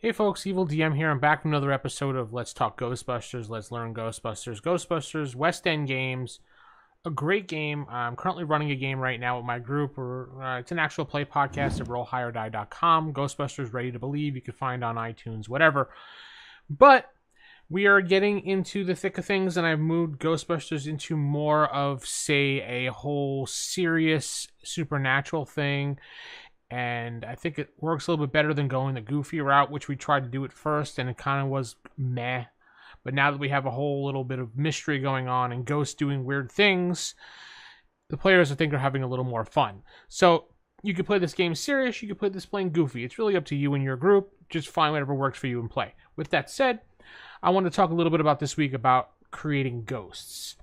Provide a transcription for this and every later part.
Hey folks, Evil DM here. I'm back with another episode of Let's Talk Ghostbusters, Let's Learn Ghostbusters. Ghostbusters, West End Games, a great game. I'm currently running a game right now with my group. It's an actual play podcast at rollhighordie.com. Ghostbusters Ready to Believe, you can find on iTunes, whatever. But we are getting into the thick of things, and I've moved Ghostbusters into more of, say, a whole serious supernatural thing. And I think it works a little bit better than going the goofy route, which we tried to do at first, and it kind of was meh. But now that we have a whole little bit of mystery going on and ghosts doing weird things, the players, I think, are having a little more fun. So you can play this game serious, you can play this playing goofy. It's really up to you and your group. Just find whatever works for you and play. With that said, I want to talk a little bit about this week about creating ghosts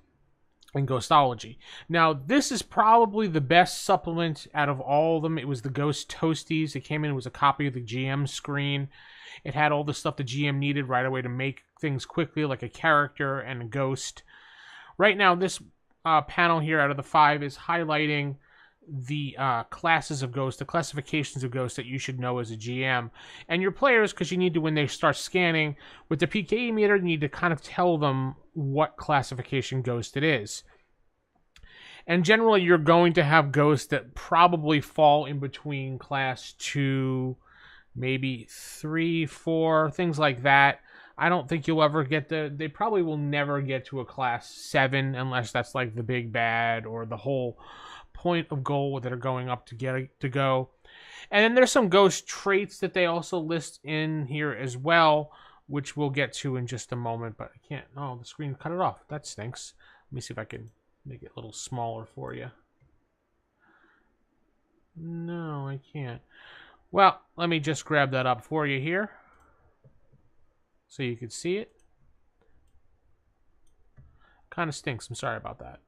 in Ghostology. Now, this is probably the best supplement out of all of them. It was the Ghost Toasties. It came in, it was a copy of the GM screen. It had all the stuff the GM needed right away to make things quickly, like a character and a ghost. Right now, this panel here out of the 5 is highlighting the classes of ghosts, the classifications of ghosts that you should know as a GM. And your players, because you need to, when they start scanning, with the PKE meter, you need to kind of tell them what classification ghost it is. And generally, you're going to have ghosts that probably fall in between class 2, maybe 3, 4, things like that. I don't think you'll ever get they probably will never get to a class 7 unless that's like the big bad or the whole point of goal that are going up to get to go. And then there's some ghost traits that they also list in here as well, which we'll get to in just a moment, but I can't. Oh, the screen cut it off. That stinks. Let me see if I can make it a little smaller for you. No, I can't. Well, let me just grab that up for you here so you can see it. Kind of stinks. I'm sorry about that.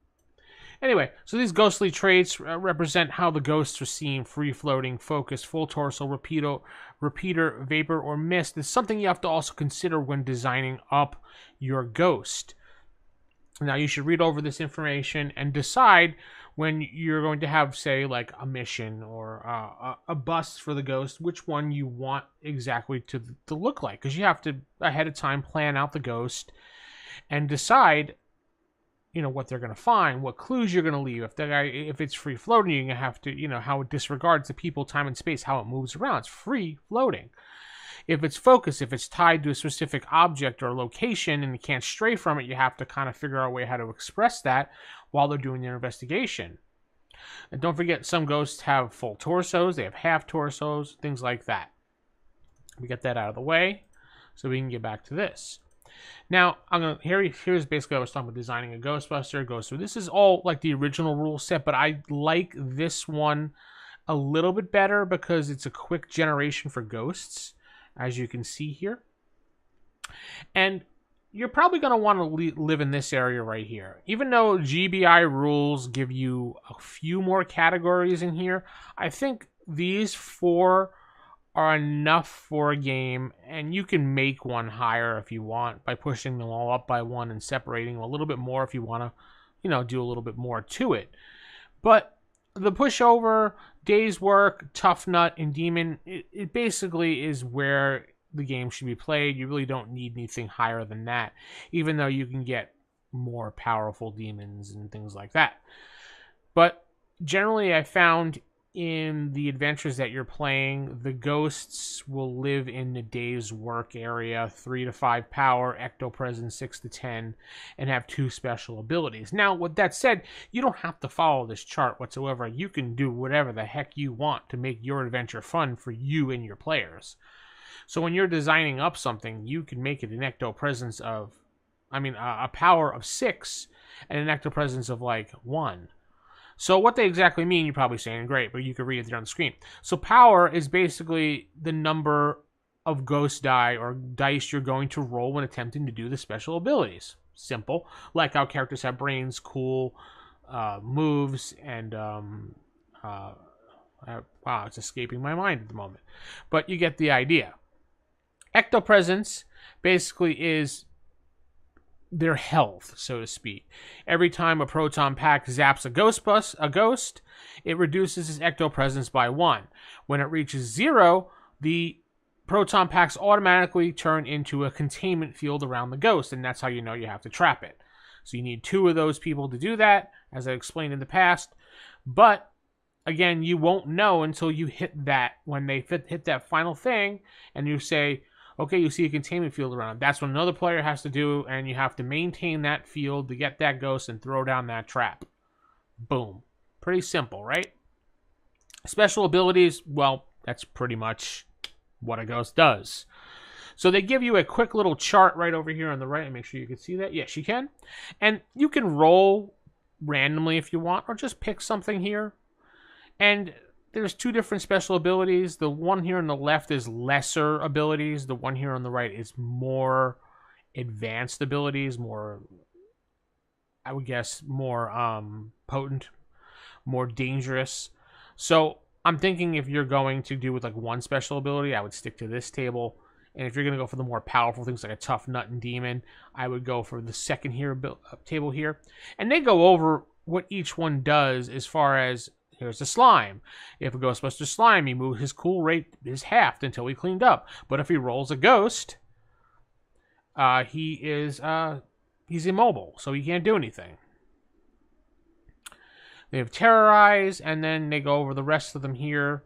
Anyway, so these ghostly traits represent how the ghosts are seen: free floating, focus, full torso, repeater, vapor, or mist. It's something you have to also consider when designing up your ghost. Now, you should read over this information and decide when you're going to have, say, like a mission or a bust for the ghost, which one you want exactly to look like. Because you have to, ahead of time, plan out the ghost and decide, you know, what they're going to find, what clues you're going to leave. If it's free floating, you're going to have to, you know, how it disregards the people, time, and space, how it moves around. It's free floating. If it's focus, if it's tied to a specific object or location and you can't stray from it, you have to kind of figure out a way how to express that while they're doing their investigation. And don't forget, some ghosts have full torsos, they have half torsos, things like that. We get that out of the way so we can get back to this. Now, here's basically what I was talking about, designing a Ghostbuster. So this is all like the original rule set, but I like this one a little bit better because it's a quick generation for ghosts, as you can see here. And you're probably going to want to live in this area right here. Even though GBI rules give you a few more categories in here, I think these 4 are enough for a game, and you can make one higher if you want by pushing them all up by 1 and separating them a little bit more if you want to, you know, do a little bit more to it. But the pushover, day's work, tough nut, and demon, it basically is where the game should be played. You really don't need anything higher than that, even though you can get more powerful demons and things like that. But generally, I found in the adventures that you're playing, the ghosts will live in the day's work area, 3 to 5 power, ectopresence 6 to 10, and have 2 special abilities. Now, with that said, you don't have to follow this chart whatsoever. You can do whatever the heck you want to make your adventure fun for you and your players. So when you're designing up something, you can make it an ectopresence of, a power of 6 and an ectopresence of like 1. So what they exactly mean, you're probably saying, great, but you can read it there on the screen. So power is basically the number of ghost die or dice you're going to roll when attempting to do the special abilities. Simple. Like how characters have brains, cool, moves, and wow, it's escaping my mind at the moment. But you get the idea. Ectopresence basically is their health, so to speak. Every time a proton pack zaps a ghost, it reduces its ectopresence by 1. When it reaches 0, the proton packs automatically turn into a containment field around the ghost, and that's how you know you have to trap it. So you need 2 of those people to do that, as I explained in the past. But again, you won't know until you hit that, when they hit that final thing, and you say, okay, you see a containment field around. That's what another player has to do, and you have to maintain that field to get that ghost and throw down that trap. Boom. Pretty simple, right? Special abilities, well, that's pretty much what a ghost does. So they give you a quick little chart right over here on the right. Make sure you can see that. Yes, you can. And you can roll randomly if you want, or just pick something here. And there's 2 different special abilities. The one here on the left is lesser abilities. The one here on the right is more advanced abilities, more, I would guess, more potent, more dangerous. So I'm thinking if you're going to do with like one special ability, I would stick to this table. And if you're going to go for the more powerful things like a tough nut and demon, I would go for the second table here. And they go over what each one does as far as, here's the slime. If a Ghostbuster slime, he moves, his cool rate is halved until he cleaned up. But if he rolls a ghost, he's immobile, so he can't do anything. They have Terrorize, and then they go over the rest of them here.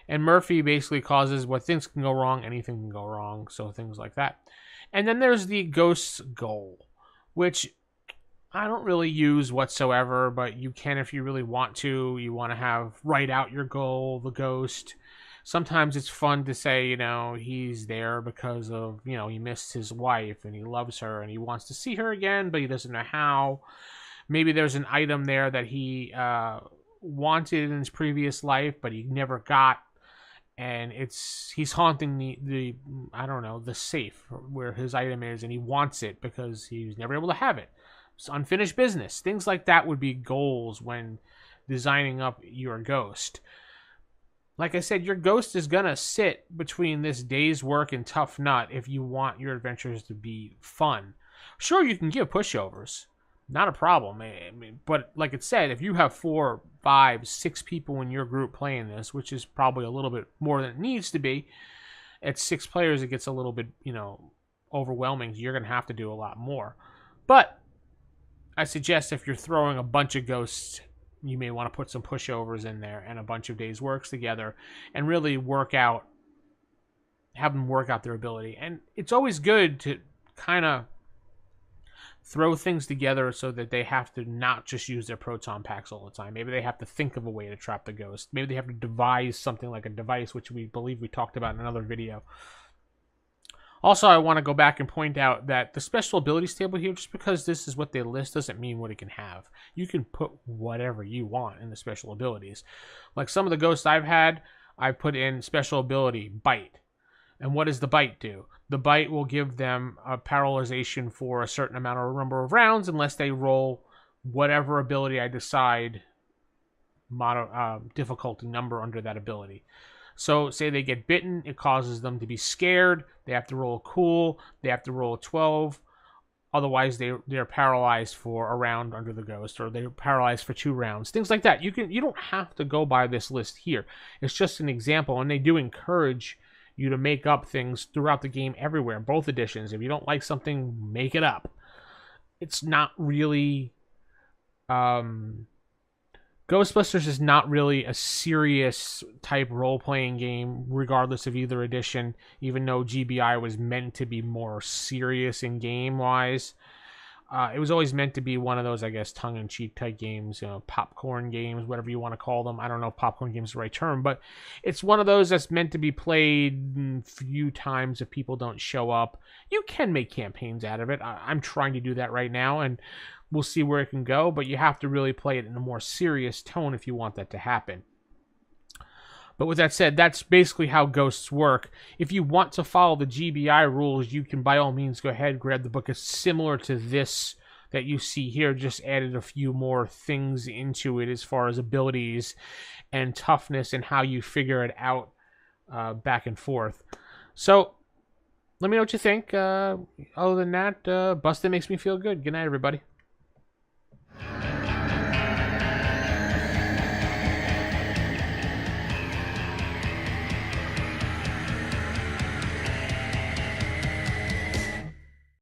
And Murphy basically causes what things can go wrong, anything can go wrong, so things like that. And then there's the Ghost's Goal, which I don't really use whatsoever, but you can if you really want to. You want to write out your goal, the ghost. Sometimes it's fun to say, you know, he's there because of, you know, he missed his wife and he loves her and he wants to see her again, but he doesn't know how. Maybe there's an item there that he wanted in his previous life, but he never got. And he's haunting the I don't know, the safe where his item is, and he wants it because he was never able to have it. It's unfinished business. Things like that would be goals when designing up your ghost. Like I said, your ghost is going to sit between this day's work and tough nut if you want your adventures to be fun. Sure, you can give pushovers. Not a problem. I mean, but like it said, if you have 4, 5, 6 people in your group playing this, which is probably a little bit more than it needs to be, at 6 players it gets a little bit, you know, overwhelming. You're going to have to do a lot more. But I suggest if you're throwing a bunch of ghosts, you may want to put some pushovers in there and a bunch of days' works together and really have them work out their ability. And it's always good to kind of throw things together so that they have to not just use their proton packs all the time. Maybe they have to think of a way to trap the ghost. Maybe they have to devise something like a device, which we believe we talked about in another video. Also, I want to go back and point out that the special abilities table here, just because this is what they list, doesn't mean what it can have. You can put whatever you want in the special abilities. Like some of the ghosts I've had, I put in special ability, Bite. And what does the Bite do? The Bite will give them a paralyzation for a certain number of rounds unless they roll whatever ability I decide difficulty number under that ability. So say they get bitten, it causes them to be scared. They have to roll a cool. They have to roll a 12. Otherwise, they're paralyzed for a round under the ghost, or they're paralyzed for 2 rounds. Things like that. You don't have to go by this list here. It's just an example, and they do encourage you to make up things throughout the game everywhere, both editions. If you don't like something, make it up. It's not really... Ghostbusters is not really a serious type role-playing game, regardless of either edition, even though GBI was meant to be more serious in game-wise. It was always meant to be one of those, I guess, tongue-in-cheek type games, you know, popcorn games, whatever you want to call them. I don't know if popcorn games is the right term, but it's one of those that's meant to be played a few times if people don't show up. You can make campaigns out of it. I'm trying to do that right now, and we'll see where it can go, but you have to really play it in a more serious tone if you want that to happen. But with that said, that's basically how ghosts work. If you want to follow the GBI rules, you can by all means go ahead, grab the book. It's similar to this that you see here, just added a few more things into it as far as abilities and toughness and how you figure it out back and forth. So let me know what you think. Other than that, Busted makes me feel good. Good night, everybody.